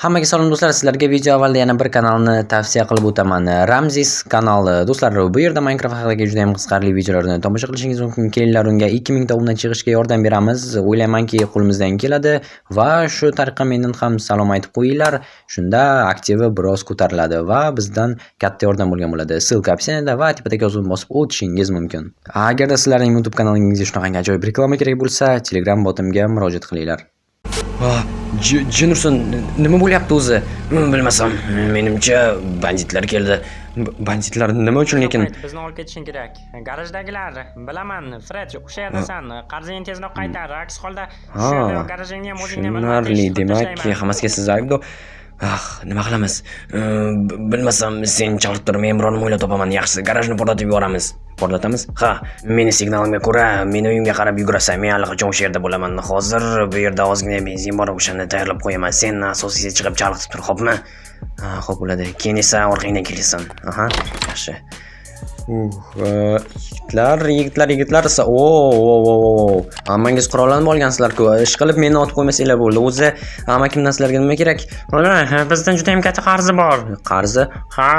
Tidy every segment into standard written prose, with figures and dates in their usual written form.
Hammaga salom do'stlar, sizlarga video avvalda yana bir kanalni tavsiya qilib o'taman. Ramzis kanali. Do'stlar, bu yerda Minecraft haqidagi juda ham qiziqarli videolarni tomosha qilishingiz mumkin. Kelinglar unga 2000 ta undan chiqishga yordam beramiz. O'ylaymanki, qo'limizdan keladi va shu tariqa mendan ham salom aytib qo'yinglar. Shunda aktivi biroz ko'tariladi va bizdan katta yordam bo'lgan bo'ladi. Ссылка opsiyada va tepadagi yozuvni bosib o'tishingiz mumkin. Agarda sizlarning YouTube kanalingizga shunaqa ajoyib reklama kerak bo'lsa, Telegram botimga murojaat qilinglar. Jinurson, nima bo'lyapti o'zi? Bilmasam, menimcha banditlar keldi. Banditlar nima uchun lekin? Bizni olib ketishing kerak. Garajdagilar, bilaman, Fred, o'sha yerdasan. Qarzingni tezroq qaytar. Aks holda shu garajingni ham o'zingni Tushunarli, demak, hammasiga siz aybdor. Nima qilamiz? Bilmasam, sen chalib tur, men biror mo'yla topaman. Yaxshisi, garajni portlatib yuboramiz. Portlatamiz? Ha, meni signalimga ko'ra, meni uyimga qarab yugurasan. Men allaqachon o'sha yerda bo'laman. Hozir bu yerda ozgina benzin bor, o'shani tayyorlab qo'yaman. Sen asosiysi chiqib chalg'itib tur, xo'pmi? Xo'p bo'ladi. Keyin esa orqangdan kelasan. Aha, yaxshi. Yigitlar. Hammangiz qurollanib olgansizlar-ku. Ish qilib meni otib qo'ymasanglar bo'ldi. O'zi, amakimdan sizlarga nima kerak? Bizdan juda ham katta qarzi bor. Qarzi? Ha,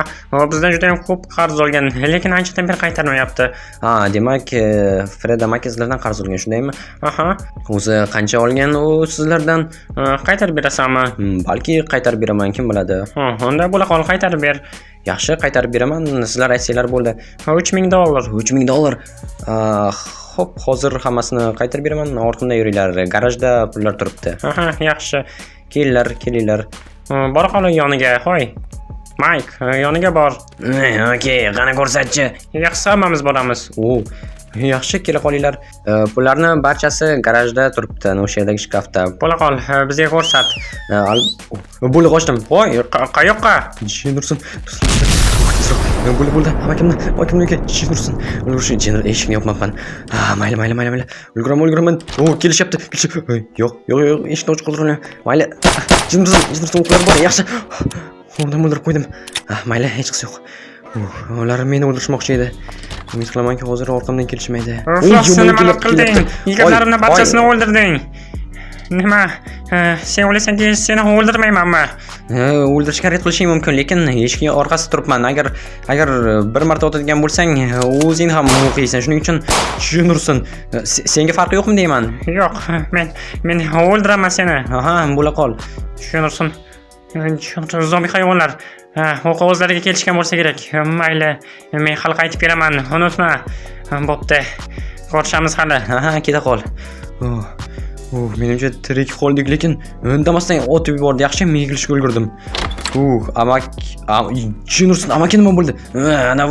bizdan juda ham ko'p qarz olgan, lekin anchadan beri qaytarmayapti. Demak, Fred amaki sizlardan qarz olgan, shundaymi? Aha. O'zi qancha olgan u sizlardan? Qaytarib berasanmi? Balki qaytarib beraman, kim biladi. Unda bo'la qol, qaytarib ber. Yaxshi, qaytarib beraman. Sizlar aytsanglar bo'ldi. $3000. $3000. Xo'p, hozir hammasini qaytarib beraman. Orqamda yuringlar. Garajda pullar turibdi. Aha, yaxshi. Kelinglar. Bora qol yoniga, qo'y. Mike, yoniga bor. Okey, qani ko'rsatchi. Yaxshi, hammamiz boramiz. Yaxshi, kela qolinglar. Pullarni barchasi garajda turibdi, o'sha yerdagi shkafda. Bo'la qol, bizga ko'rsat. Bo'ldi, qochdim. Voy, qayoqqa? Jinurson. Bo'ldi. Amakimga Jinurson. Jinur eshikni yopmabman. Mayli. Ulguraman. Kelishyapti. Yo'q, eshikni ochiq qoldirdim. Mayli. Jinurson o'qlar bor, yaxshi. O'ldirib qo'ydim. Mayli, hech qisi yo'q. Ular meni o'ldirishmoqchi edi. Umid qilamanki, hozir orqamdan kelishmaydi. Nima qilding? Yigitlarimning barchasini o'ldirding. Nima? Sen o'ylaysanki, seni o'ldirmaymanmi? O'ldirishga harakat qilishing mumkin, lekin eshikning orqasida turibman. Agar bir marta o'tadigan bo'lsang, o'zing ham o'qiysan. Shuning uchun Jinurson, senga farqi yo'qmi deyman? Yo'q, men o'ldiraman seni. Bo'la qol. Jinurson, zombi hayvonlar. O'zlariga kelishgan bo'lsa kerak. Mayli, men hali qaytib beraman. Unutma. Bo'pti. Ko'rishamiz hali. Keta qol. Menimcha tirik qoldik, lekin indamasdan otib yubordi. Yaxshi, men yig'ilishga ulgurdim. Jinurson, amaki nima bo'ldi? Ana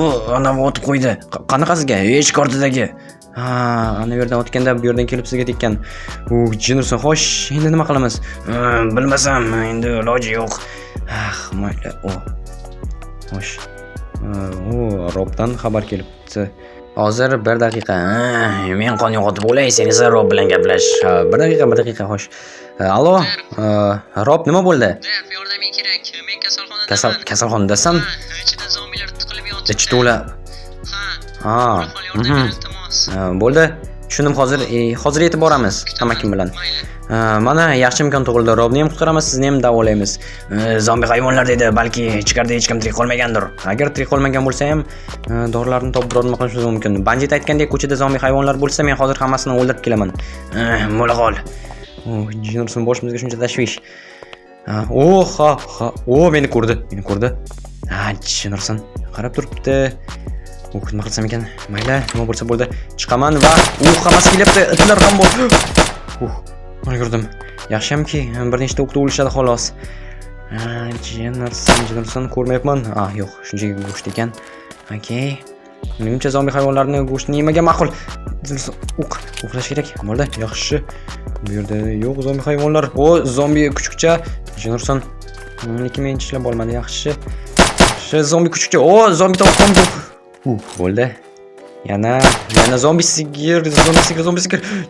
bu otib qo'ydi. Qanaqasiga? Eshik ortidagi. Ana yerdan o'tganda bu yerdan kelib sizga tekkan. Jinurson, xo'sh, endi nima qilamiz? Bilmasam, endi iloji yo'q. Mayli. Xo'sh. Robdan xabar kelibdi. Hozir 1 daqiqa. Men qon yo'qotib bo'lay, sen esa Rob bilan gaplash. 1 daqiqa, xo'sh. Allo, Rob, nima bo'ldi? Yordaming kerak. Men kasalxonadaman. Kasalxonadasan? Ichida zombilar tiqilib yotibdi. Ichi to'la. Bo'ldi. Tushundim, hozir yetib boramiz amakim bilan. Mana yaxshi imkon tug'ildi. Robni ham qutqaramiz, sizni ham davolaymiz. Zombi hayvonlar dedi, balki ichkarida hech kim tirik qolmagandir. Agar tirik qolmagan bo'lsa ham, dorilarni topib biror nima qilishimiz mumkin. Bandit aytgandek, ko'chada zombi hayvonlar bo'lsa, men hozir hammasini o'ldirib kelaman. Bo'la qol. Jinurson, boshimizga shuncha tashvish. Meni ko'rdi. Jinurson qarab turibdi. Nima qilsam ekan? Mayli, nima bo'lsa bo'ldi. Chiqaman va hammasi kelyapti. Itlar ham bor. Ulgurdim. Yaxshimki, bir nechta o'qda o'lishadi xolos. Jinurson ko'rmayapman. Yo'q, shunchaki go'sht ekan. Okey. Menimcha zombi hayvonlarni go'shtini yemaga ma'qul. O'qlash kerak. Bo'ldi, yaxshi. Bu yerda yo'q zombi hayvonlar. Zombi kuchukcha. Jinurson, lekin men ishlab olmadi. Yaxshi. Zombi kuchukcha. Zombi tovuq. Bo'ldi. Yana zombi sigir.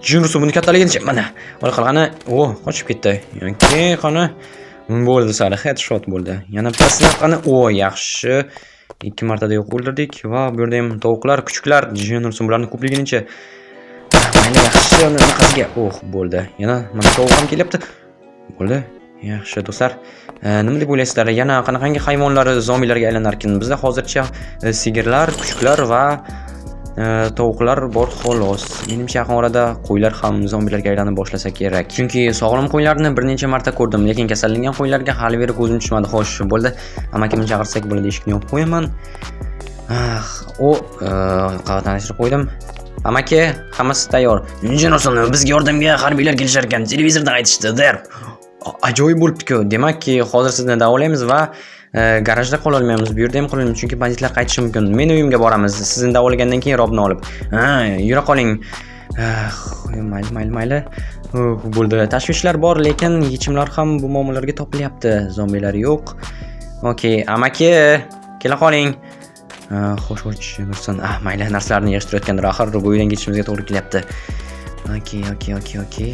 Jinurson, buni kattaligini mana. Ola qolgani, qochib ketdi. Okey, qani. Bo'ldi, sari headshot bo'ldi. Yana bittasi qani. Yaxshi. 2 martada yo'q o'ldirdik va bu yerda ham tovuqlar, kuchuklar, Jinurson bularning ko'pliginicha. Mayli, yaxshi, uni qizga. Bo'ldi. Yana mana tovuq ham kelyapti. Bo'ldi. Yaxshi do'stlar. Nima deb o'ylaysizlar? Yana qanaqangi hayvonlar zombilarga aylanar ekan? Bizda hozircha sigirlar, kuchuklar va tovuqlar bor xolos. Menimcha yaqin orada qo'ylar ham zombilarga aylanib boshlasa kerak. Chunki sog'lom qo'ylarni bir necha marta ko'rdim, lekin kasallangan qo'ylarga hali beri ko'zim tushmadi. Xo'sh, bo'ldi. Amakimni chaqirsak bo'ladi, eshikni yopib qo'yaman. Qavatdan yashirib qo'ydim. Amaki, hammasi tayyor. Jennerson, bizga yordamga harbiylar kelishar ekan. Televizorda aytishdi, der. Ajoyib bo'libdi-ku. Demakki, hozir sizni davolaymiz va garajda qola olmaymiz. Bu yerda ham qolaymiz, chunki banditlar qaytishi mumkin. Men uyimga boramiz. Sizni davolagandan keyin Robni olib. Yura qoling. Mayli. Bo'ldi. Tashvishlar bor, lekin yechimlar ham bu muammolarga topilyapti. Zombilar yo'q. Okey, amaki, kela qoling. Xo'sh, Nursan. Mayli, narsalarni yig'ishtirayotgandir. Axir bu uydan ketishimizga to'g'ri kelyapti. Okey.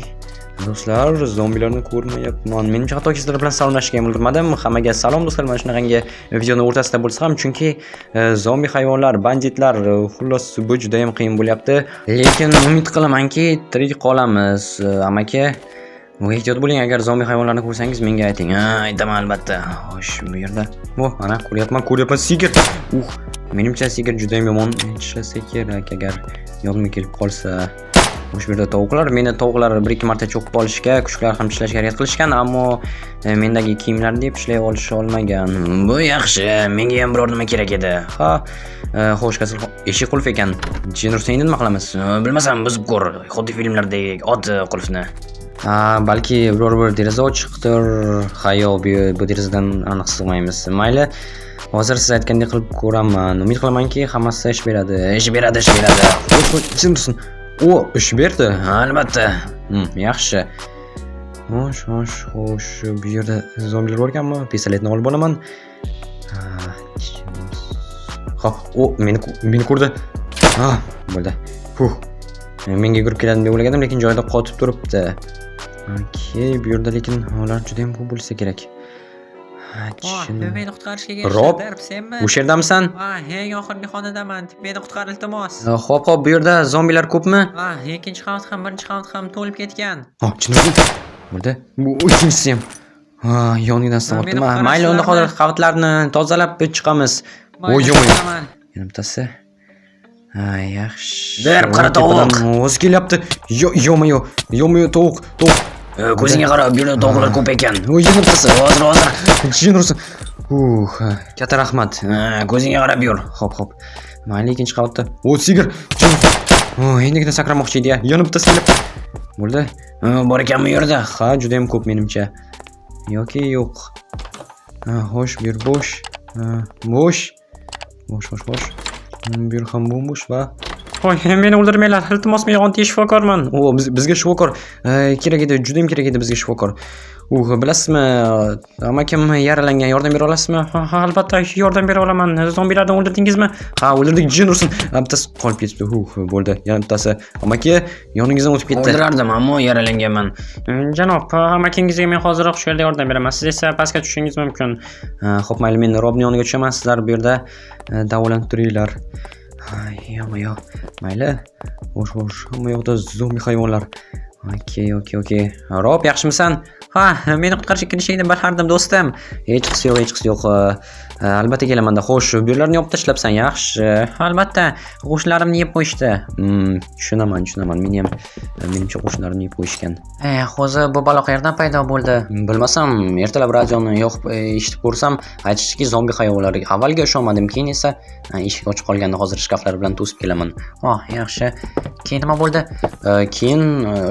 Do'stlar, zombilarni ko'rmayapman. Menimcha hattoki sizlar bilan salomlashishga ham ulgurmadim. Hammaga salom do'stlar. Mana shunaqangi videoning o'rtasida bo'lsa ham, chunki zombi hayvonlar, banditlar, xullas bu juda ham qiyin bo'lyapti. Lekin umid qilamanki, tirik qolamiz. Amaki, ehtiyot bo'ling, agar zombi hayvonlarni ko'rsangiz menga ayting. Aytaman albatta. Xo'sh, bu yerda. Ana ko'ryapman sigir. Menimcha sigir juda ham yomon ishlasa kerak agar yonimga kelib qolsa. Xo'sh, bu yerda tovuqlar, meni tovuqlar 1-2 marta cho'kib olishga, kuchuklar ham ishlashga harakat qilishgan, ammo mendagi kiyimlarni deb ishlay olisholmagan. Bu yaxshi, menga ham biror nima kerak edi. Xo'sh, eshik qulf ekan. Jennerson, endi nima qilamiz? Bilmasam, buzib ko'r, xuddi filmlardagi ot qulfni. Balki biror bir deraza ochiqdir. Yo'q, bu derazadan aniq sig'maymiz. Mayli. Hozir siz aytgandek qilib ko'raman. Umid qilamanki, hammasi ish beradi. Ish beradi. Jennerson. Ish berdi. Albatta. Yaxshi. Xo'sh, bu yerda zombilar bor ekanmi? Pistoletni olib olaman. Meni ko'rdi. Bo'ldi. Menga yugurib keladi deb o'ylagandim, lekin joyida qotib turibdi. Okey, bu yerda lekin ular juda ham ko'p bo'lsa kerak. Meni qutqarishga kelishdi. Rob, Senmi? o'sha yerdamisan? Eng oxirgi xonadaman. Meni qutqar iltimos. Xo'p, bu yerda zombilar ko'pmi? Ikkinchi qavat ham, birinchi qavat ham to'lib ketgan. Chindan. Bo'ldi. Bu ikkinchisi ham. Yonidan sinibdi. Mayli, unda hozir qavatlarni tozalab chiqamiz. Yo'q. Yana bittasi. Yaxshi. Der, qara tovuq. O'zi kelyapti. Yo'q, tovuq. Ko'zingga qara, bu yerda tovuqlar ko'p ekan. Yana bittasi. Hozir. Jennerson. Katta rahmat. Ko'zingga qarab yur. Xo'p. Mayli, ikkinchi qavatda. Sigir. Endigina sakramoqchi edi-ya. Yana bittasi kelibdi. Bo'ldi. Bor ekanmi bu yerda? Juda ham ko'p menimcha. Yoki yo'q. Xo'sh, bu yer bo'sh. Bo'sh. Bu yer ham bo'sh va Meni o'ldirmanglar. Iltimos, men oddiy shifokorman. Bizga shifokor kerak edi, juda ham kerak edi bizga shifokor. Bilasizmi, amakim yaralangan, yordam bera olasizmi? Albatta, yordam bera olaman. Zombilarni o'ldirdingizmi? O'ldirdik, Jennerson. Bittasi qolib ketdi. Bo'ldi. Yana bittasi. Amaki yoningizdan o'tib ketdi. O'ldirardim, ammo yaralanganman. Janob, amakingizga men hozirroq shu yerda yordam beraman. Siz esa pastga tushishingiz mumkin. Xo'p, mayli, men Robning yoniga tushaman. Sizlar bu yerda davolanib turinglar. Yo'q. Mayli. Xo'sh, hamma yoqda zombi hayvonlar. Okey. Rob, yaxshimisan? Meni qutqarishga kelishingni bilardim, do'stim. Hech qisi yo'q. Albatta kelaman-da. Xo'sh, bu yerlarni yopib tashlabsan, yaxshi. Albatta, qo'shnilarimni yeb qo'yishdi. Tushunaman. Menimcha qo'shnilarimni yeb qo'yishgan. Hozir bu balo qayerdan paydo bo'ldi? Bilmasam, ertalab radioni yoqib eshitib ko'rsam, aytishdiki zombi hayvonlar. Avvalga ishonmadim, keyin esa eshik ochiq qolganda hozir shkaflar bilan to'sib kelaman. Yaxshi. Keyin nima bo'ldi? Keyin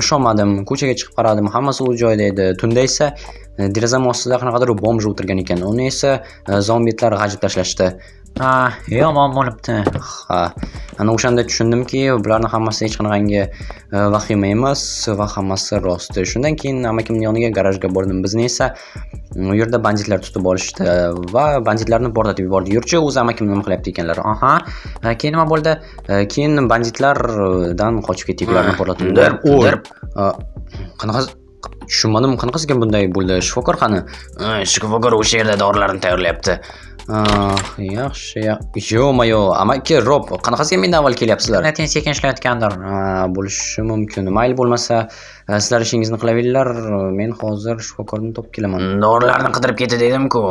ishonmadim, ko'chaga chiqib qaradim, hammasi o'z joyida edi. Tunda esa derazam ostida qanaqadir bomj o'tirgan ekan. Uni esa zombitlar g'ajib tashlashdi. Yomon bo'libdi. Ana o'shanda tushundimki, bularning hammasi hech qanaqangi vahima emas va hammasi rost. Shundan keyin amakimning yoniga garajga bordim. Bizni esa u yerda banditlar tutib olishdi va banditlarni portlatib yubordi. Yurchi, o'zi amakim nima qilyapti ekanlar. Keyin nima bo'ldi? Keyin banditlardan qochib ketdik, ularni portlatib qanaqa tushunmadim, qanaqasiga bunday bo'ldi? Shifokor qani? Shifokor o'sha yerda dorilarni tayyorlayapti. Yaxshi. Yo-mayo, amaki Rob, qanaqasiga mendan avval kelyapsizlar? Sekin sekin ishlayotgandir. Bo'lishi mumkin. Mayli bo'lmasa, sizlar ishingizni qilaveringlar. Men hozir shifokorni topib kelaman. Dorilarni qidirib ketdi dedim-ku.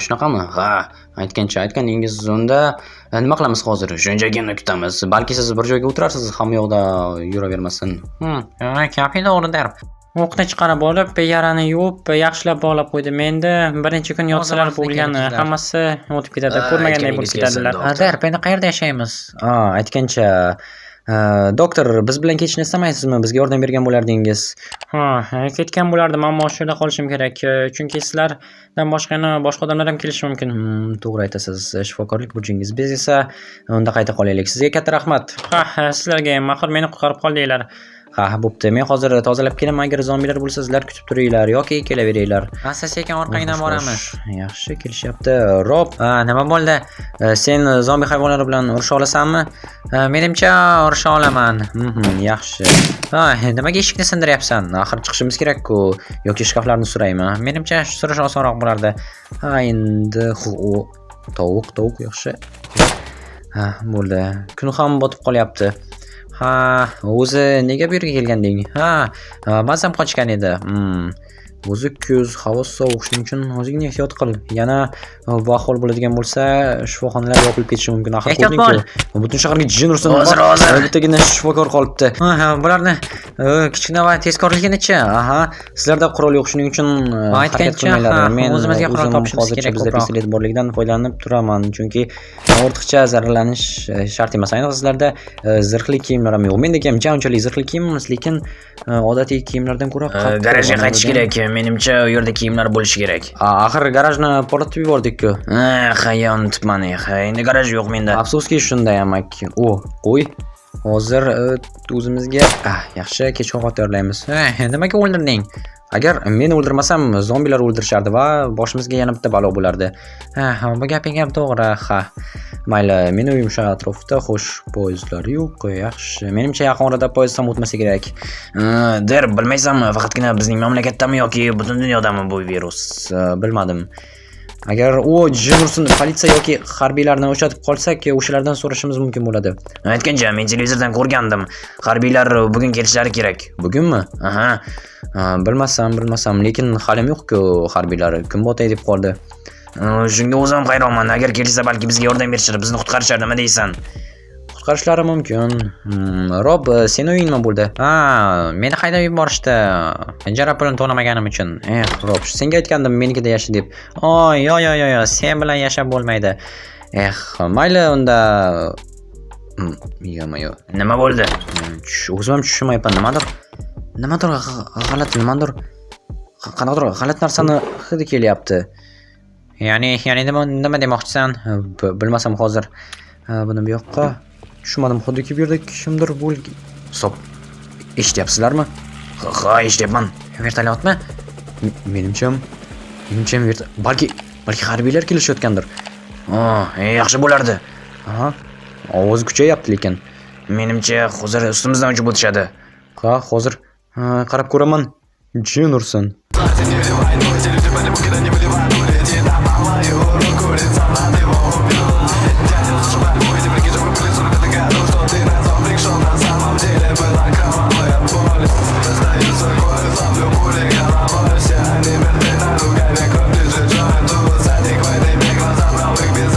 Shunaqami? Ha, aytganingiz unda nima qilamiz hozir? Shunchagina kutamiz. Balki siz bir joyga o'tirarsiz, hamma yoqda yuravermasin. Gaping to'g'ridir. O'qni chiqarib olib, yarani yuvib, yaxshilab bog'lab qo'ydim. Endi birinchi kun yotsalar bo'lgani, hammasi o'tib ketadi. Ko'rmaganday bo'lib ketadilar. Der, endi qayerda yashaymiz? Aytgancha doktor, biz bilan ketishni istamaysizmi? Bizga yordam bergan bo'lardingiz. Ketgan bo'lardim, ammo shu yerda qolishim kerak. Chunki sizlardan boshqa odamlar ham kelishi mumkin. To'g'ri aytasiz. Shifokorlik burchingiz. Biz esa unda qayta qolaylik. Sizga katta rahmat. Sizlarga ham axir meni qutqarib qoldinglar. Bo'pti. Men hozir tozalab kelaman. Agar zombilar bo'lsa, sizlar kutib turinglar yoki kelaveringlar. Asta sekin orqangdan boramiz. Yaxshi, kelishyapti. Rob, Nima bo'ldi? sen zombi hayvonlar bilan urisha olasanmi? Menimcha urisha olaman. Yaxshi. Nimaga eshikni sindiryapsan? Axir chiqishimiz kerak-ku. Yoki shkaflarni suraymi? Menimcha surish osonroq bo'lardi. Endi tovuq yaxshi. Bo'ldi. Kun ham botib qolyapti. O'zi nega bu yerga kelganding? Mazam qochgan edi. O'zi kuz, havo sovuq, shuning uchun o'zingni ehtiyot qil. Yana bu ahvol bo'ladigan bo'lsa, shifoxonalar yopilib ketishi mumkin. Axir ko'rding-ku, butun shaharga jin ursin. Hozir. Bittagina shifokor qolibdi. Bularni kichkina va tezkorligini-chi? Sizlarda qurol yo'q, shuning uchun aytgancha men o'zimizga qurol topishimiz kerak. Bizda pistolet borligidan foydalanib turaman, chunki ortiqcha zararlanish shart emas. Ayniqsa sizlarda zirhli kiyimlar ham yo'q. Mendagi ham unchalik zirhli kiyim emas, lekin odatiy kiyimlardan ko'ra garajga qaytish kerak. Menimcha u yerda kiyimlar bo'lishi kerak. Axir garajni portlatib yubordik-ku. Unutibman. Endi garaj yo'q menda. Afsuski shunday amak. Qo'y. Hozir o'zimizga yaxshi kech ovqat tayyorlaymiz. Nimaga o'ldirding? Agar meni o'ldirmasam, zombilar o'ldirishardi va boshimizga yana bitta balo bo'lardi. Bu gaping ham to'g'ri. Mayli, meni uyim shu atrofda, xo'sh, poyezdlar yo'q, yaxshi. Menimcha yaqin orada poyezd ham o'tmasa kerak. Der, bilmaysanmi, faqatgina bizning mamlakatdami yoki butun dunyodami bu virus? Bilmadim. Agar u jin ursin, politsiya yoki harbiylarni o'chatib qolsak, o'shalardan so'rashimiz mumkin bo'ladi. Aytgancha, men televizordan ko'rgandim. Harbiylar bugun kelishlari kerak. Bugunmi? Bilmasam, lekin halim yo'q-ku harbiylar. Kun botay deb qoldi. Shunga o'zim hayronman. Agar kelsa, balki bizga yordam berishar, bizni qutqarishar, nima deysan? Qutqarishlari mumkin. Rob, seni uying nima bo'ldi? Meni haydab yuborishdi. Ijara pulini to'lamaganim uchun. Rob, senga aytgandim menikida yasha deb. Yo, sen bilan yashab bo'lmaydi. Mayli unda. Yo. Nima bo'ldi? O'zim ham tushunmayapman. Nimadir g'alati narsani hidi kelyapti. Ya'ni nima demoqchisan? Bilmasam hozir. Buni bu yoqqa tushmadim. Xuddiki bu yerda kimdir bo'lgan. Hisob. Eshityapsizlarmi? Eshityapman. Vertolyotmi? Menimcha balki harbiylar kelishayotgandir. Yaxshi bo'lardi. Ovoz kuchayapti lekin. Menimcha hozir ustimizdan uchib o'tishadi. Hozir qarab ko'raman. Jin ursin.